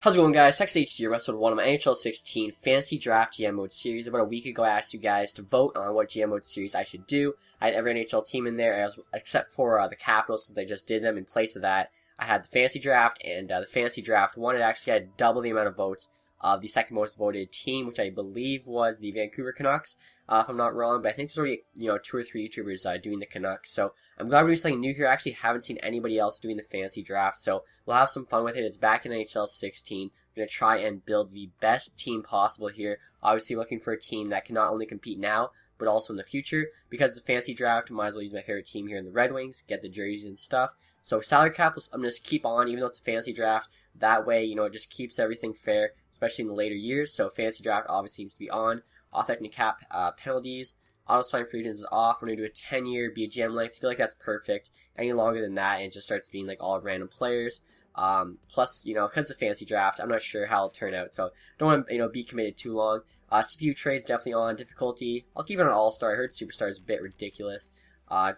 How's it going, guys? TextHD here, episode 1 of my NHL 16 Fantasy Draft GM Mode series. About a week ago, I asked you guys to vote on what GM Mode series I should do. I had every NHL team in there, except for the Capitals, since I just did them. In place of that, I had the Fantasy Draft, and the Fantasy Draft 1, it actually had double the amount of votes of the second most voted team, which I believe was the Vancouver Canucks, if I'm not wrong. But I think there's already, 2 or 3 YouTubers doing the Canucks. So I'm glad we're doing something new here. I actually haven't seen anybody else doing the Fantasy Draft, so we'll have some fun with it. It's back in NHL 16. I'm going to try and build the best team possible here. Obviously looking for a team that can not only compete now, but also in the future. Because the Fantasy Draft, I might as well use my favorite team here in the Red Wings, get the jerseys and stuff. So salary cap, I'm going to just keep on, even though it's a Fantasy Draft. That way, it just keeps everything fair, especially in the later years. So Fantasy Draft obviously needs to be on. Authentic cap penalties. Auto sign free agents is off. We're going to do a 10-year, be a GM length. I feel like that's perfect. Any longer than that, it just starts being like all random players. Plus, because it's a fantasy draft, I'm not sure how it'll turn out, so don't want to, be committed too long. CPU trades definitely on. Difficulty, I'll keep it on All-Star. I heard Superstar is a bit ridiculous.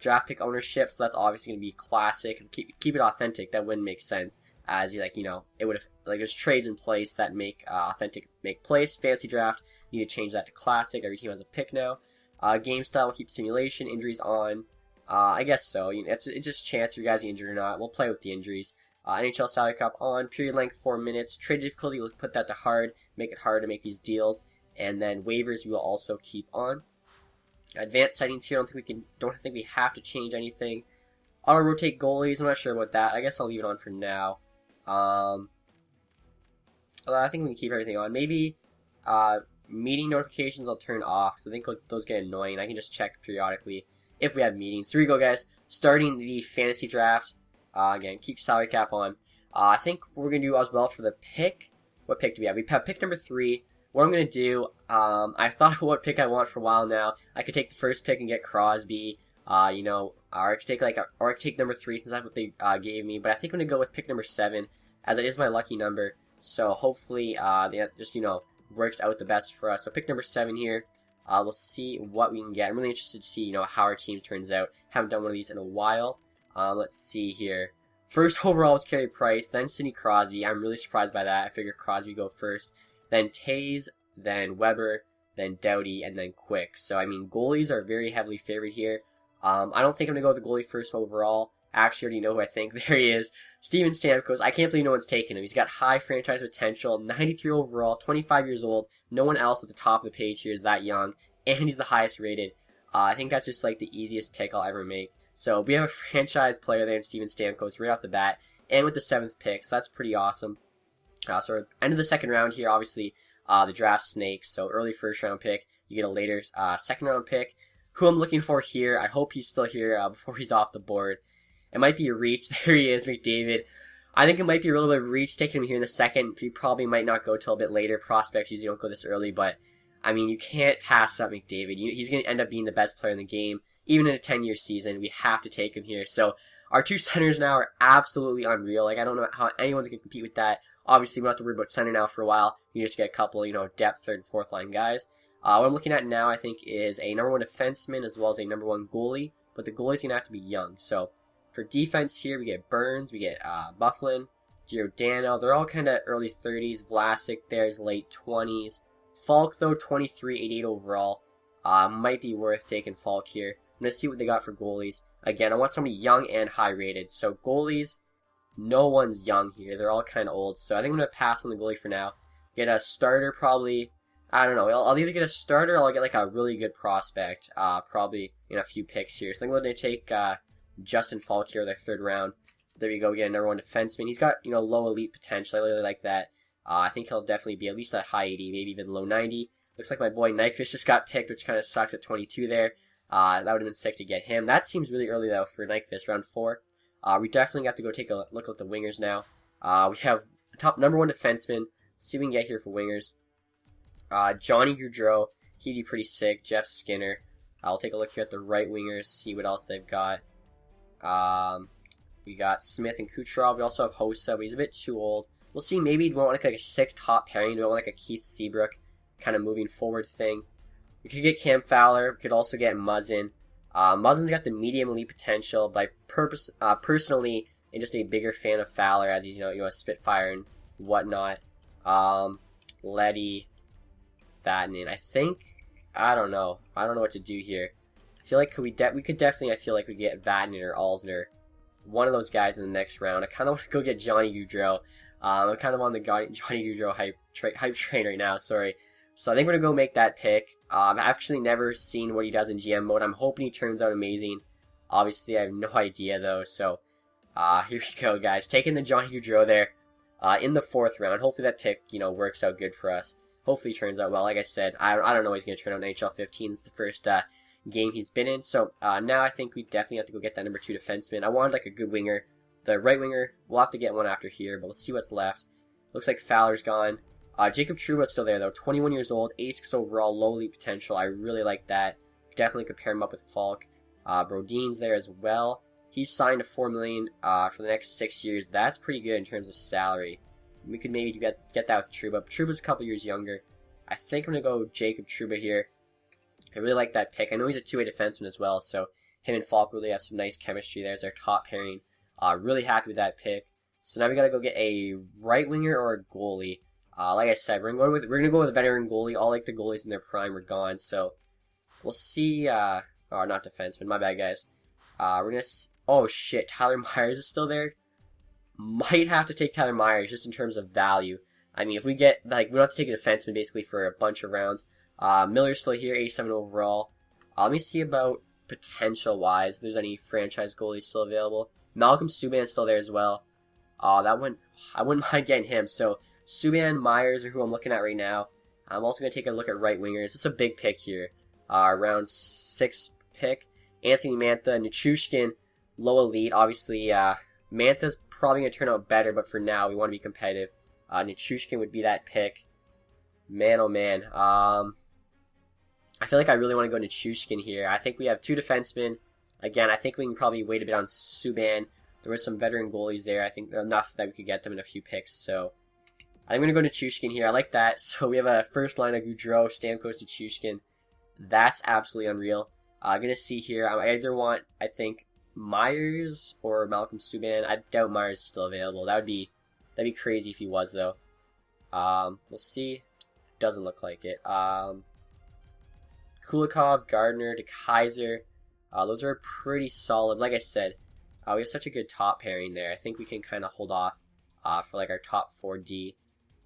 Draft pick ownership, so that's obviously going to be classic. Keep it authentic. That wouldn't make sense, as it would have, there's trades in place that make authentic make place. Fantasy draft, you need to change that to classic. Every team has a pick now. Game style, we'll keep simulation. Injuries on. I guess so. It's just chance if you guys get injured or not. We'll play with the injuries. NHL salary cap on, period length 4 minutes, trade difficulty, we'll put that to hard, make it hard to make these deals, and then waivers we will also keep on. Advanced settings here, don't think we have to change anything. Auto rotate goalies, I'm not sure about that, I guess I'll leave it on for now. I think we can keep everything on. Maybe meeting notifications I'll turn off, because I think those get annoying. I can just check periodically if we have meetings. So here we go, guys, starting the fantasy draft. Again, keep salary cap on. I think we're going to do as well for the pick. What pick do we have? We have pick number 3. What I'm going to do, I've thought of what pick I want for a while now. I could take the first pick and get Crosby, or I could take number 3 since that's what they gave me. But I think I'm going to go with pick number 7, as it is my lucky number. So hopefully, that just, works out the best for us. So pick number 7 here. We'll see what we can get. I'm really interested to see, how our team turns out. Haven't done one of these in a while. Let's see here. First overall was Carey Price, then Sidney Crosby. I'm really surprised by that. I figured Crosby would go first. Then Taze, then Weber, then Doughty, and then Quick. So, goalies are very heavily favored here. I don't think I'm going to go with the goalie first overall. I actually already know who I think. There he is. Steven Stamkos. I can't believe no one's taken him. He's got high franchise potential, 93 overall, 25 years old. No one else at the top of the page here is that young, and he's the highest rated. I think that's just like the easiest pick I'll ever make. So we have a franchise player there in Steven Stamkos right off the bat, and with the 7th pick, so that's pretty awesome. So end of the second round here, obviously, the draft snakes, so early first round pick, you get a later second round pick. Who I'm looking for here, I hope he's still here before he's off the board. It might be a reach. There he is, McDavid. I think it might be a little bit of a reach, taking him here in a second. He probably might not go till a bit later. Prospects usually don't go this early, but, you can't pass up McDavid. He's going to end up being the best player in the game. Even in a 10-year season, we have to take him here. So our 2 centers now are absolutely unreal. I don't know how anyone's going to compete with that. Obviously, we don't have to worry about center now for a while. You just get a couple, depth, 3rd and 4th line guys. What I'm looking at now, I think, is a number 1 defenseman as well as a number 1 goalie. But the goalie's going to have to be young. So for defense here, we get Burns, we get Bufflin, Giordano. They're all kind of early 30s. Vlasic there's late 20s. Falk, though, 23, 88 overall. Might be worth taking Falk here. I'm going to see what they got for goalies. Again, I want somebody young and high rated. So goalies, no one's young here. They're all kind of old. So I think I'm going to pass on the goalie for now. Get a starter probably. I don't know. I'll either get a starter or I'll get like a really good prospect. Probably in a few picks here. So I'm going to take Justin Falk here, their 3rd round. There you go. Get a number 1 defenseman. He's got, low elite potential. I really like that. I think he'll definitely be at least a high 80, maybe even low 90. Looks like my boy Nyquist just got picked, which kind of sucks at 22 there. That would have been sick to get him. That seems really early, though, for Nyquist, round 4. We definitely have to go take a look at the wingers now. We have top number 1 defenseman. See what we can get here for wingers. Johnny Gaudreau. He'd be pretty sick. Jeff Skinner. I'll take a look here at the right wingers, see what else they've got. We got Smith and Kucherov. We also have Hossa, but he's a bit too old. We'll see. Maybe we want like a sick top pairing. We want like a Keith Seabrook kind of moving forward thing. We could get Cam Fowler. We could also get Muzzin. Muzzin's got the medium elite potential, but I personally am just a bigger fan of Fowler, as he's a Spitfire and whatnot. Letty, Vatanen. I don't know. I don't know what to do here. I feel like we could definitely, I feel like we get Vatanen or Alsner, one of those guys in the next round. I kind of want to go get Johnny Gaudreau. I'm kind of on the Johnny Gaudreau hype train right now, sorry. So I think we're going to go make that pick. I've actually never seen what he does in GM mode. I'm hoping he turns out amazing. Obviously, I have no idea, though. So here we go, guys. Taking the Johnny Gaudreau there in the 4th round. Hopefully that pick, works out good for us. Hopefully it turns out well. Like I said, I don't know he's going to turn out in NHL 15. It's the first game he's been in. So now I think we definitely have to go get that number 2 defenseman. I wanted like a good winger. The right winger, we'll have to get one after here, but we'll see what's left. Looks like Fowler's gone. Jacob Trouba's still there, though. 21 years old, 86 overall, low elite potential. I really like that. Definitely could pair him up with Falk. Brodin's there as well. He's signed to $4 million for the next 6 years. That's pretty good in terms of salary. We could maybe get that with Trouba. But Trouba's a couple years younger. I think I'm going to go Jacob Trouba here. I really like that pick. I know he's a two-way defenseman as well, so him and Falk really have some nice chemistry there as their top pairing. Really happy with that pick. So now we got to go get a right winger or a goalie. Like I said, we're gonna go with a veteran goalie. All like the goalies in their prime are gone, so we'll see. Not defenseman. My bad, guys. We're gonna. Oh shit, Tyler Myers is still there. Might have to take Tyler Myers just in terms of value. I mean, if we get we don't have to take a defenseman basically for a bunch of rounds. Miller's still here, 87 overall. Let me see about potential wise. If there's any franchise goalies still available. Malcolm Subban's still there as well. That one I wouldn't mind getting him. So Subban, Myers are who I'm looking at right now. I'm also going to take a look at right wingers. This is a big pick here. Round 6 pick. Anthony Mantha, Nichushkin, low elite. Obviously, Mantha's probably going to turn out better, but for now, we want to be competitive. Nichushkin would be that pick. Man, oh man. I feel like I really want to go Nichushkin here. I think we have 2 defensemen. Again, I think we can probably wait a bit on Subban. There were some veteran goalies there. I think enough that we could get them in a few picks, so I'm going to go Nichushkin here. I like that. So we have a first line of Gaudreau, Stamkos, Nichushkin. That's absolutely unreal. I'm going to see here. I either want, I think, Myers or Malcolm Subban. I doubt Myers is still available. That'd be crazy if he was, though. We'll see. Doesn't look like it. Kulikov, Gardner, DeKaiser. Those are pretty solid. Like I said, we have such a good top pairing there. I think we can kind of hold off for like our top 4D.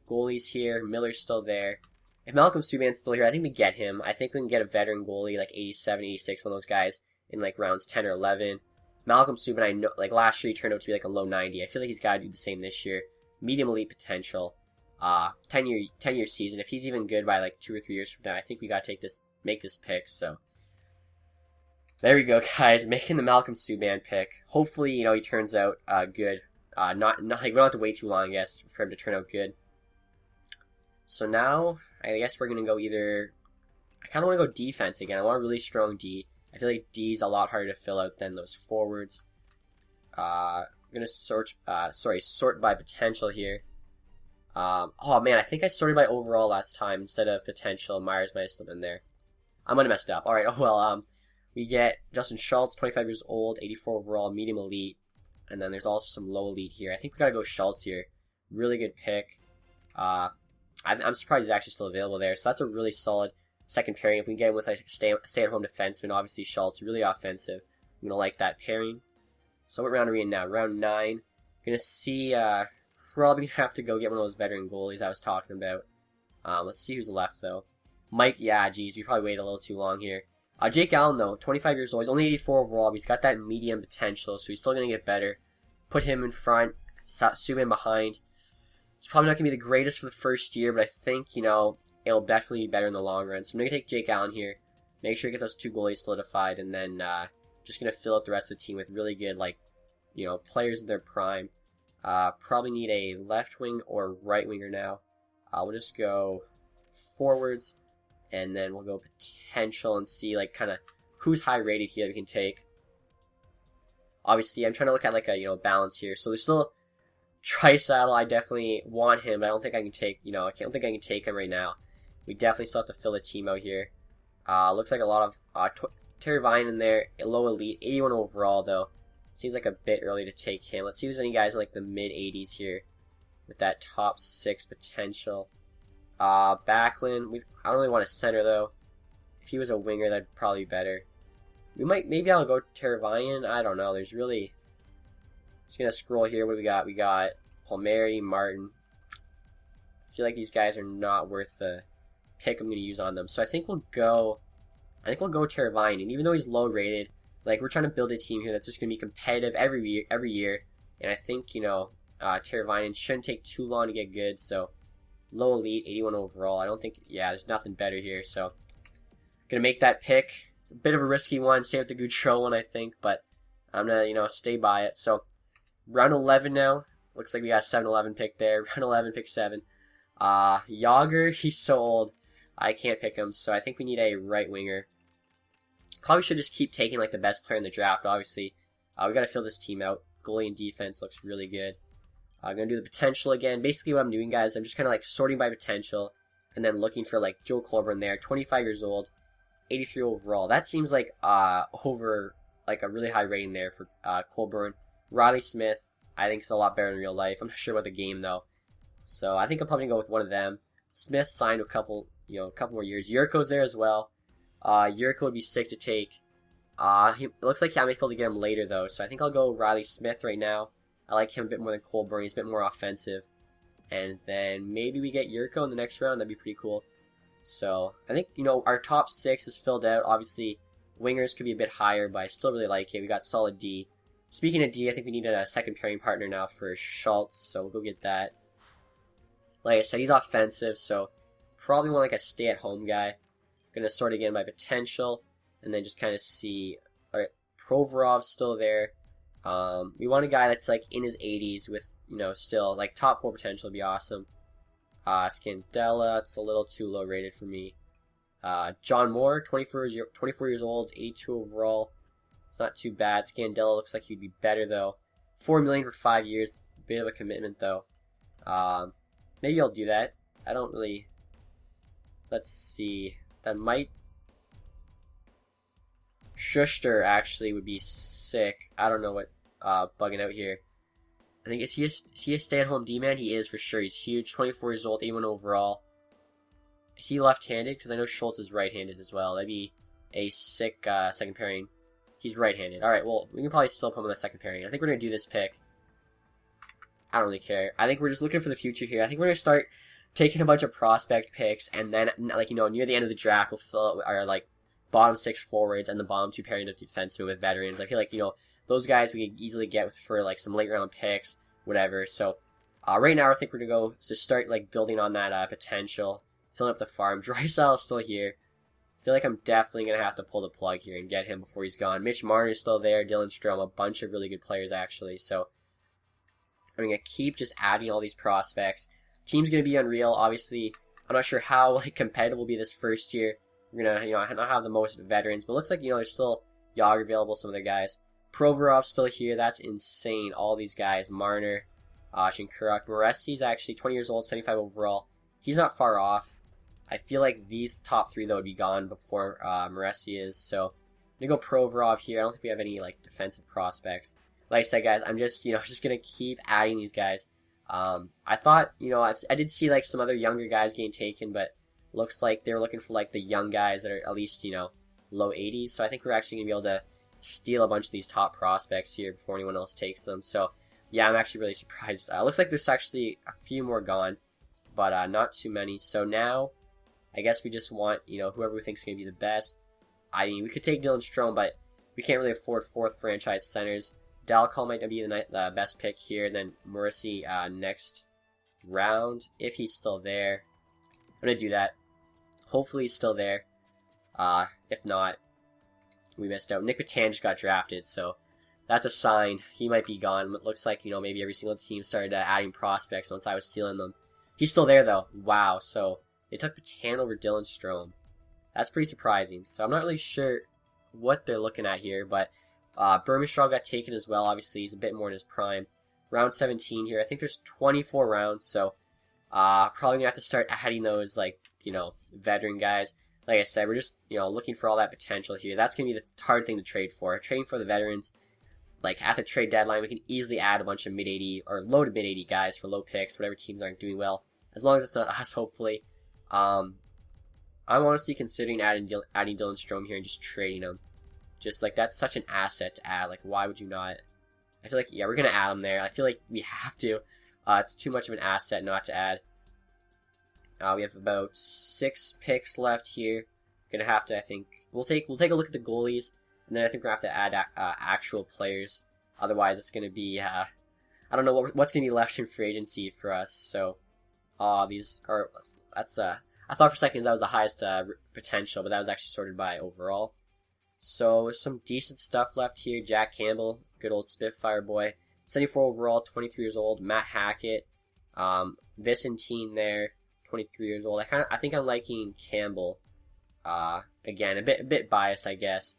Goalies here. Miller's still there. If Malcolm Subban's still here, I think we get him. I think we can get a veteran goalie like 87, 86, one of those guys in like rounds 10 or 11. Malcolm Subban, I know, like last year he turned out to be like a low 90. I feel like he's got to do the same this year. Medium elite potential. 10-year season. If he's even good by like 2 or 3 years from now, I think we got to make this pick. So there we go, guys. Making the Malcolm Subban pick. Hopefully, he turns out good. Not like we don't have to wait too long, I guess, for him to turn out good. So now, I guess we're gonna go either. I kind of want to go defense again. I want a really strong D. I feel like D is a lot harder to fill out than those forwards. I'm gonna sort by potential here. Oh man, I think I sorted by overall last time instead of potential. Myers might have still been there. I might have messed up. All right. Oh well. We get Justin Shults, 25 years old, 84 overall, medium elite, and then there's also some low elite here. I think we gotta go Shults here. Really good pick. I'm surprised he's actually still available there. So that's a really solid second pairing. If we can get him with a stay-at-home defenseman, obviously Shults, really offensive. I'm gonna like that pairing. So what round are we in now? Round 9. Gonna see. Probably gonna have to go get one of those veteran goalies I was talking about. Let's see who's left though. Mike. Yeah, geez, we probably waited a little too long here. Jake Allen though, 25 years old. He's only 84 overall, but he's got that medium potential, so he's still gonna get better. Put him in front, Subban behind. It's probably not going to be the greatest for the first year, but I think, it'll definitely be better in the long run. So I'm going to take Jake Allen here, make sure to get those 2 goalies solidified, and then just going to fill out the rest of the team with really good, players in their prime. Probably need a left wing or right winger now. We'll just go forwards, and then we'll go potential and see, kind of who's high rated here that we can take. Obviously, I'm trying to look at, a balance here. So there's still Trisaddle. I definitely want him, but I don't think I can take, I don't think I can take him right now. We definitely still have to fill the team out here. Looks like a lot of Terry Vine in there, low elite, 81 overall though. Seems like a bit early to take him. Let's see if there's any guys in the mid 80s here. with that top 6 potential. Backlund, I don't really want a center though. If he was a winger, that'd probably be better. Maybe I'll go Teravainen. I don't know. There's really... Just gonna scroll here. What do we got? We got Palmieri, Martin. I feel like these guys are not worth the pick I'm gonna use on them. So I think we'll go Teravainen. Even though he's low rated, like we're trying to build a team here that's just gonna be competitive every year. And I think Teravainen shouldn't take too long to get good. So low elite, 81 overall. I don't think there's nothing better here. So gonna make that pick. It's a bit of a risky one. Same with the Gaudreau one, I think, but I'm gonna stay by it. So round 11 now. Looks like we got a 7-11 pick there. Round 11, pick 7. Yager, he's so old. I can't pick him, so I think we need a right winger. Probably should just keep taking like the best player in the draft, obviously. We got to fill this team out. Goalie and defense looks really good. I'm going to do the potential again. Basically what I'm doing, guys, I'm just kind of like sorting by potential and then looking for like Joe Colburn there, 25 years old, 83 overall. That seems like over like a really high rating there for Colburn. Riley Smith, I think is a lot better in real life. I'm not sure about the game though. So I think I'll probably go with one of them. Smith signed a couple more years. Yurko's there as well. Yurko would be sick to take. It looks like I might be able to get him later though, so I think I'll go Riley Smith right now. I like him a bit more than Colburn. He's a bit more offensive. And then maybe we get Yurko in the next round. That'd be pretty cool. So I think, our top 6 is filled out. Obviously, wingers could be a bit higher, but I still really like it. We got solid D. Speaking of D, I think we need a second pairing partner now for Shults, so we'll go get that. Like I said, he's offensive, so probably want like a stay-at-home guy. Gonna sort again by potential, and then just kind of see. Alright, Provorov's still there. We want a guy that's like in his 80s with, still like top 4 potential would be awesome. Scandella, it's a little too low rated for me. John Moore, 24 years old, 82 overall. It's not too bad. Scandella looks like he'd be better though. $4 million for 5 years, bit of a commitment though. Maybe I'll do that. I don't really. Let's see. That might. Schuster actually would be sick. I don't know what's bugging out here. I think is he a stay-at-home D-man? He is for sure. He's huge. 24 years old, 81 overall. Is he left-handed? Because I know Shults is right-handed as well. That'd be a sick second pairing. He's right-handed. All right. Well, we can probably still put him on the second pairing. I think we're gonna do this pick. I don't really care. I think we're just looking for the future here. I think we're gonna start taking a bunch of prospect picks, and then near the end of the draft, we'll fill our like bottom 6 forwards and the bottom 2 pairing of defensemen with veterans. I feel like those guys we could easily get for like some late round picks, whatever. So right now I think we're gonna go start like building on that potential, filling up the farm. Drysdale is still here. I feel like I'm definitely gonna have to pull the plug here and get him before he's gone. Mitch Marner is still there. Dylan Strome, a bunch of really good players actually. So I'm gonna keep just adding all these prospects. Team's gonna be unreal. Obviously, I'm not sure how like competitive will be this first year. We're gonna not have the most veterans, but it looks like there's still Yager available. Some other guys. Provorov's still here. That's insane. All these guys. Marner, Shinkurak, Moressi's actually 20 years old, 75 overall. He's not far off. I feel like these top 3 though would be gone before Moressi is. So I'm gonna go Provorov here. I don't think we have any like defensive prospects. Like I said, guys, I'm just just gonna keep adding these guys. I thought I did see like some other younger guys getting taken, but looks like they were looking for like the young guys that are at least low 80s. So I think we're actually gonna be able to steal a bunch of these top prospects here before anyone else takes them. So yeah, I'm actually really surprised. Looks like there's actually a few more gone, but not too many. So now I guess we just want whoever we think is gonna be the best. I mean, we could take Dylan Strome, but we can't really afford 4th franchise centers. Dalcall might be the best pick here, and then Morrissey next round, if he's still there. I'm going to do that. Hopefully he's still there. If not, we missed out. Nick Patan just got drafted, so that's a sign. He might be gone. It looks like, maybe every single team started adding prospects once I was stealing them. He's still there, though. Wow, so they took Patan over Dylan Strome. That's pretty surprising. So I'm not really sure what they're looking at here, but Burmistraw got taken as well. Obviously, he's a bit more in his prime. Round 17 here. I think there's 24 rounds, so probably gonna have to start adding those veteran guys. Like I said, we're just looking for all that potential here. That's gonna be the hard thing to trade for. Trading for the veterans like at the trade deadline, we can easily add a bunch of mid 80 or low to mid 80 guys for low picks, whatever teams aren't doing well. As long as it's not us, hopefully. I'm honestly considering adding Dylan Strome here and just trading him. Just like that's such an asset to add. Like, why would you not? I feel like, yeah, we're gonna add him there. I feel like we have to. It's too much of an asset not to add. We have about 6 picks left here. Gonna have to, I think, we'll take a look at the goalies, and then I think we're gonna have to add actual players. Otherwise, it's gonna be I don't know what's gonna be left in free agency for us. So, that's I thought for seconds that was the highest potential, but that was actually sorted by overall. So there's some decent stuff left here. Jack Campbell, good old Spitfire boy, 74 overall, 23 years old. Matt Hackett, Vicentine there, 23 years old. I think I'm liking Campbell. Again, a bit biased, I guess.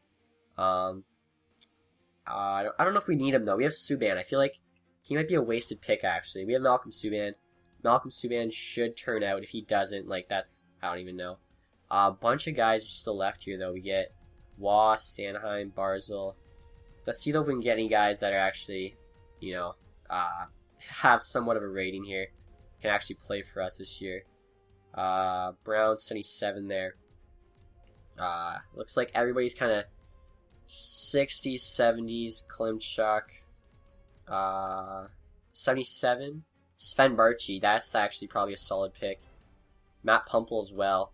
I don't know if we need him though. We have Subban. I feel like he might be a wasted pick actually. We have Malcolm Subban. Malcolm Subban should turn out. If he doesn't, like that's I don't even know. A bunch of guys are still left here though. We get Wass, Sanheim, Barzil. Let's see though if we can get any guys that are actually, you know, have somewhat of a rating here. Can actually play for us this year. Brown, 77 there. Looks like everybody's kind of 60s, 70s. Klimchuk, 77. Sven Barchi, that's actually probably a solid pick. Matt Pumple as well.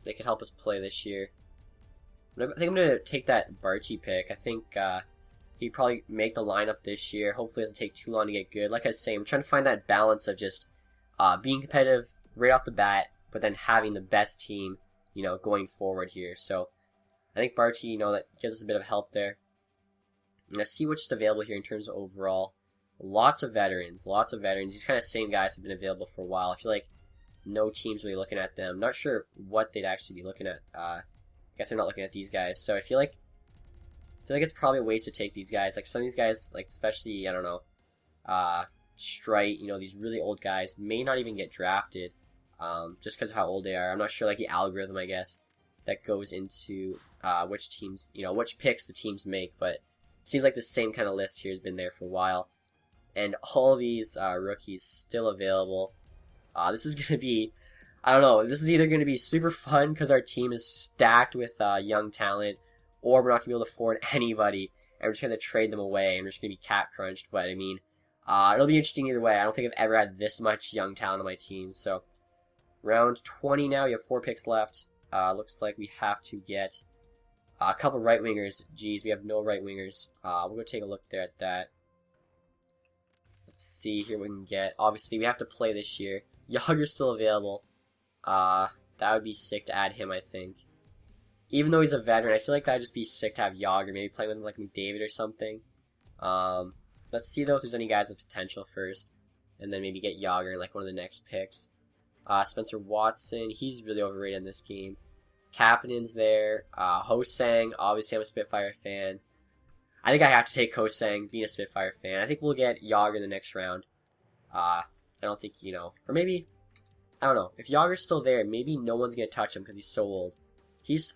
They could help us play this year. I think I'm going to take that Barchi pick. I think he'd probably make the lineup this year. Hopefully it doesn't take too long to get good. Like I was saying, I'm trying to find that balance of just being competitive right off the bat, but then having the best team, you know, going forward here. So I think Barchi, you know, that gives us a bit of help there. And let's see what's available here in terms of overall. Lots of veterans. These kind of same guys have been available for a while. I feel like no team's really looking at them. Not sure what they'd actually be looking at. I guess they're not looking at these guys. So I feel like it's probably a waste to take these guys. Like some of these guys, like especially I don't know, Strite. You know, these really old guys may not even get drafted, just because of how old they are. I'm not sure like the algorithm, I guess, that goes into which teams, you know, which picks the teams make. But it seems like the same kind of list here has been there for a while. And all these rookies still available. This is going to be, I don't know, this is either going to be super fun because our team is stacked with young talent, or we're not going to be able to afford anybody, and we're just going to trade them away, and we're just going to be cap crunched. But, I mean, it'll be interesting either way. I don't think I've ever had this much young talent on my team. So, round 20 now, we have 4 picks left. Looks like we have to get a couple right wingers. Geez, we have no right wingers. We'll go take a look there at that. Let's see here what we can get. Obviously, we have to play this year. Yager's still available. That would be sick to add him, I think. Even though he's a veteran, I feel like that would just be sick to have Yager. Maybe play with him like McDavid or something. Let's see, though, if there's any guys with potential first. And then maybe get Yager in like one of the next picks. Spencer Watson, he's really overrated in this game. Kapanen's there. Ho-Sang, obviously I'm a Spitfire fan. I think I have to take Ho-Sang, being a Spitfire fan. I think we'll get Yager in the next round. I don't think, you know, or maybe, I don't know. If Yager's still there, maybe no one's gonna touch him because he's so old.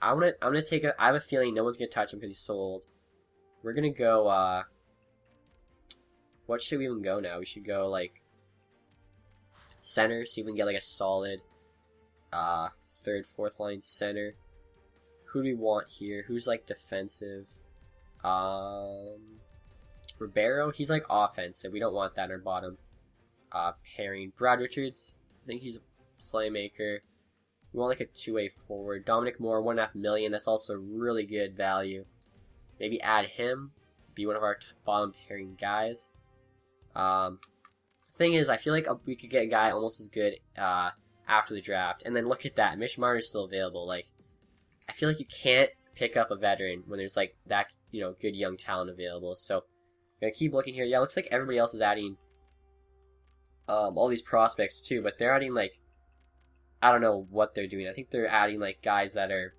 I'm gonna take I have a feeling no one's gonna touch him because he's so old. We're gonna go, what should we even go now? We should go, like, center, see if we can get, like, a solid, third, fourth line center. Who do we want here? Who's, like, defensive? Ribeiro, he's like offensive. We don't want that in our bottom pairing. Brad Richards, I think he's a playmaker. We want like a two-way forward. Dominic Moore, $1.5 million. That's also really good value. Maybe add him, be one of our bottom pairing guys. Thing is, I feel like we could get a guy almost as good after the draft. And then look at that, Mitch Marner's still available. Like, I feel like you can't pick up a veteran when there's like that, you know, good young talent available. So I'm gonna keep looking here. Yeah, looks like everybody else is adding all these prospects too, but they're adding like, I don't know what they're doing. I think they're adding like guys that are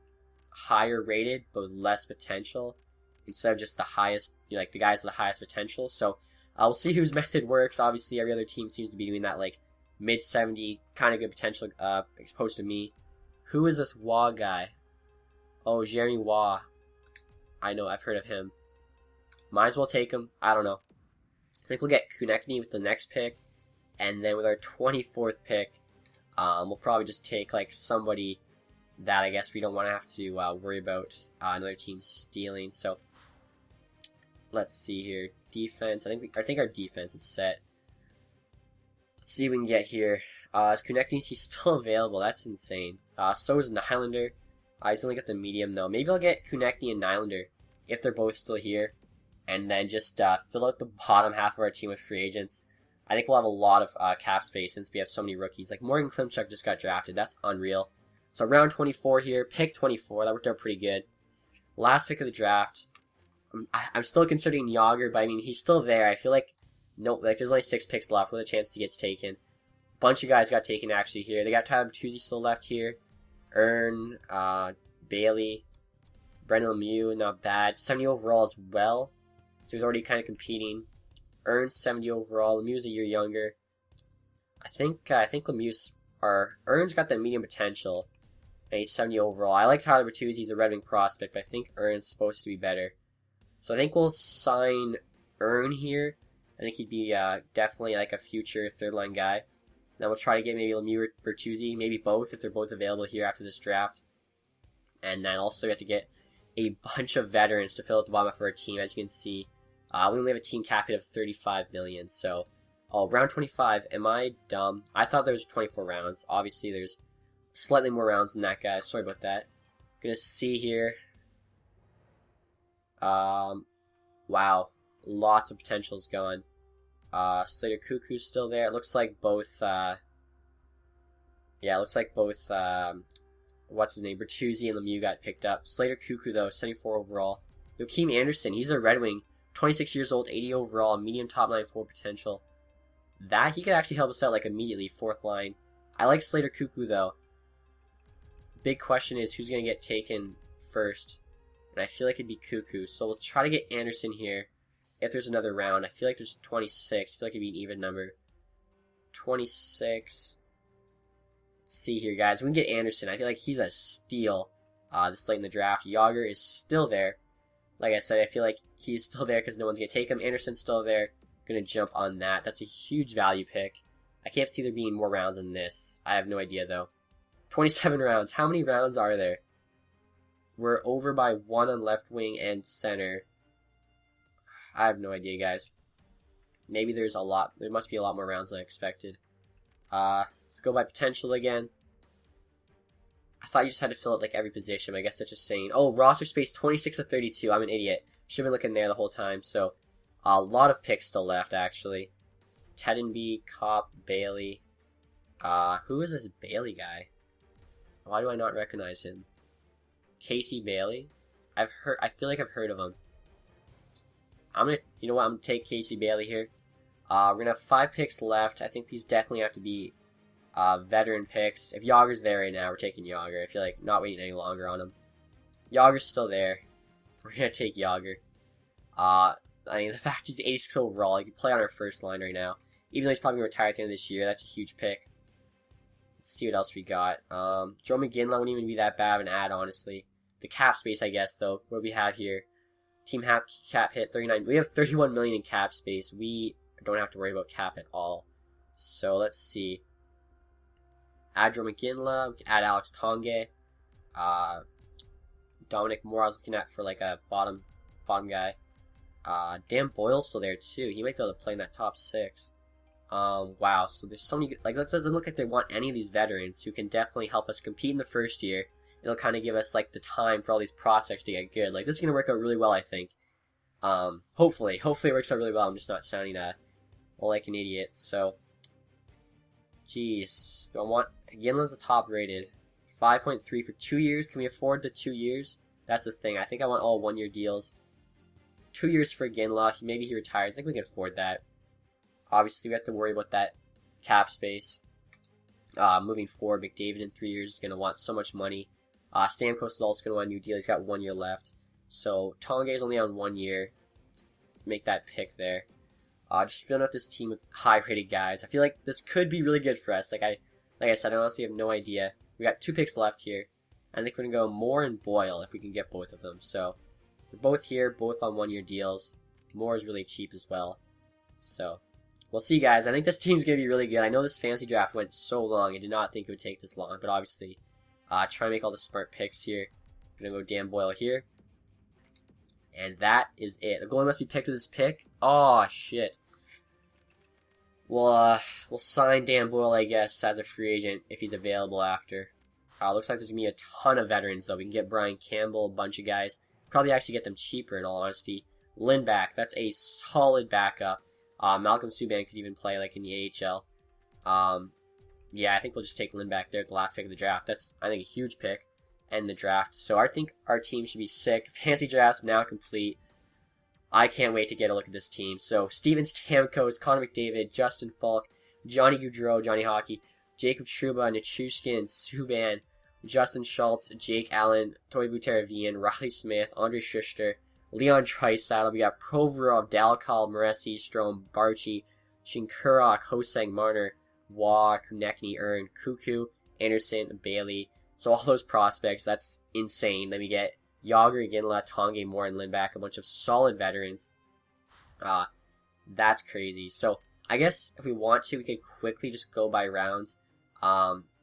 higher rated but with less potential instead of just the highest, you know, like the guys with the highest potential. So we'll see whose method works. Obviously, every other team seems to be doing that like mid 70 kind of good potential, opposed to me. Who is this Waugh guy? Oh, Jeremy Waugh. I know, I've heard of him. Might as well take him. I don't know. I think we'll get Konechny with the next pick. And then with our 24th pick, we'll probably just take like somebody that I guess we don't want to have to worry about another team stealing. So let's see here. Defense. I think our defense is set. Let's see what we can get here. Is Konechny, he's still available. That's insane. So is Nylander. He's only got the medium though. Maybe I'll get Konechny and Nylander if they're both still here, and then just fill out the bottom half of our team with free agents. I think we'll have a lot of cap space since we have so many rookies. Like Morgan Klimchuk just got drafted. That's unreal. So round 24 here, pick 24. That worked out pretty good. Last pick of the draft. I'm still considering Yager, but I mean he's still there. I feel like there's only 6 picks left with a chance he gets taken. Bunch of guys got taken actually here. They got Tyler Bertuzzi still left here. Earn, Bailey, Brendan Lemieux, not bad. 70 overall as well. So he's already kind of competing. Earn 70 overall. Lemieux's a year younger. I think Lemieux's Earn's got that medium potential. And he's 70 overall. I like Tyler Bertuzzi. He's a Red Wing prospect, but I think Earn's supposed to be better. So I think we'll sign Earn here. I think he'd be definitely like a future third line guy. Then we'll try to get maybe Lemieux or Bertuzzi, maybe both if they're both available here after this draft. And then also we have to get a bunch of veterans to fill out the bottom of our team. As you can see, we only have a team cap hit of 35 million. So, round 25. Am I dumb? I thought there was 24 rounds. Obviously, there's slightly more rounds than that, guys. Sorry about that. Gonna see here. Wow, lots of potentials gone. Slater Cuckoo's still there. It looks like both, what's his name? Bertuzzi and Lemieux got picked up. Slater Cuckoo, though, 74 overall. Joakim Anderson, he's a Red Wing, 26 years old, 80 overall, medium top 9-4 potential. He could actually help us out, like, immediately, 4th line. I like Slater Cuckoo, though. Big question is who's going to get taken first. And I feel like it'd be Cuckoo. So we'll try to get Anderson here. If there's another round, I feel like there's 26. I feel like it'd be an even number. 26. Let's see here, guys. We can get Anderson. I feel like he's a steal this late in the draft. Yager is still there. Like I said, I feel like he's still there because no one's going to take him. Anderson's still there. Going to jump on that. That's a huge value pick. I can't see there being more rounds than this. I have no idea, though. 27 rounds. How many rounds are there? We're over by 1 on left wing and center. I have no idea, guys. Maybe there's a lot. There must be a lot more rounds than I expected. Let's go by potential again. I thought you just had to fill out like every position. I guess that's just saying. Oh, roster space 26 of 32. I'm an idiot. Should have been looking there the whole time. So, a lot of picks still left, actually. Tedenby, Kopp, Bailey. Who is this Bailey guy? Why do I not recognize him? Casey Bailey? I feel like I've heard of him. You know what, I'm going to take Casey Bailey here. We're going to have 5 picks left. I think these definitely have to be veteran picks. If Yager's there right now, we're taking Yager. I feel like not waiting any longer on him. Yager's still there. We're going to take Yager. I mean, the fact he's 86 overall, he can play on our first line right now. Even though he's probably going to retire at the end of this year, that's a huge pick. Let's see what else we got. Joe McGinley wouldn't even be that bad of an ad, honestly. The cap space, I guess, though. What do we have here? Team cap hit 39. We have 31 million in cap space. We don't have to worry about cap at all. So let's see. Add Joe McGinley. We can add Alex Tongue. Dominic Moore I was looking at for like a bottom guy. Dan Boyle's still there too. He might be able to play in that top 6. Wow. So there's so many. Like, it doesn't look like they want any of these veterans who can definitely help us compete in the first year. It'll kind of give us like the time for all these prospects to get good. Like, this is gonna work out really well, I think. Hopefully it works out really well. I'm just not sounding like an idiot. So, jeez, do I want Ginla's the top rated, 5.3 for 2 years. Can we afford the 2 years? That's the thing. I think I want all 1-year deals. 2 years for Ginla. Maybe he retires. I think we can afford that. Obviously, we have to worry about that cap space. Moving forward, McDavid in 3 years is going to want so much money. Stamkos is also going to want a new deal. He's got 1 year left. So, Tonga is only on 1 year. Let's make that pick there. Just filling out this team with high-rated guys. I feel like this could be really good for us. Like I said, I honestly have no idea. We got 2 picks left here. I think we're going to go Moore and Boyle if we can get both of them. So, we're both here, both on 1-year deals. Moore is really cheap as well. So, we'll see, guys. I think this team's going to be really good. I know this fantasy draft went so long. I did not think it would take this long, but obviously, try to make all the smart picks here. I'm going to go Dan Boyle here. And that is it. The goalie must be picked with this pick. Oh, shit. We'll sign Dan Boyle, I guess, as a free agent if he's available after. Looks like there's going to be a ton of veterans, though. We can get Brian Campbell, a bunch of guys. Probably actually get them cheaper, in all honesty. Lindback, that's a solid backup. Malcolm Subban could even play, like, in the AHL. Yeah, I think we'll just take Lindback there at the last pick of the draft. That's, I think, a huge pick in the draft. So I think our team should be sick. Fantasy draft's now complete. I can't wait to get a look at this team. So, Steven Stamkos, Connor McDavid, Justin Falk, Johnny Gaudreau, Johnny Hockey, Jacob Trouba, Nichushkin, Subban, Justin Shults, Jake Allen, Toivu Teravainen, Riley Smith, Andre Schuster, Leon Draisaitl. We got Provorov, Dalcal, Moresi, Strome, Barchi, Shinkurok, Hosang, Marner, Waugh, Konechny, Ern, Kuku, Anderson, Bailey. So all those prospects, that's insane. Then we get Yager, Ginla, Tonge, Moore, and Lindback, a bunch of solid veterans. That's crazy. So I guess if we want to, we could quickly just go by rounds.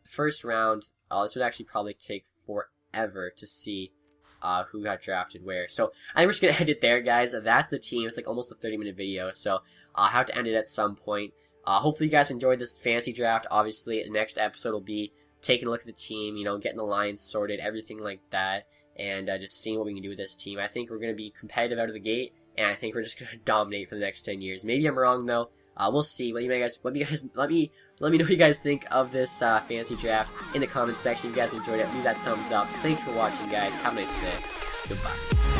First round, this would actually probably take forever to see who got drafted where. So I think we're just going to end it there, guys. That's the team. It's like almost a 30-minute video, so I'll have to end it at some point. Hopefully you guys enjoyed this fantasy draft. Obviously, the next episode will be taking a look at the team, you know, getting the lines sorted, everything like that, and just seeing what we can do with this team. I think we're going to be competitive out of the gate, and I think we're just going to dominate for the next 10 years. Maybe I'm wrong, though. We'll see. Let me know what you guys think of this fantasy draft in the comments section. If you guys enjoyed it, leave that thumbs up. Thank you for watching, guys. Have a nice day. Goodbye.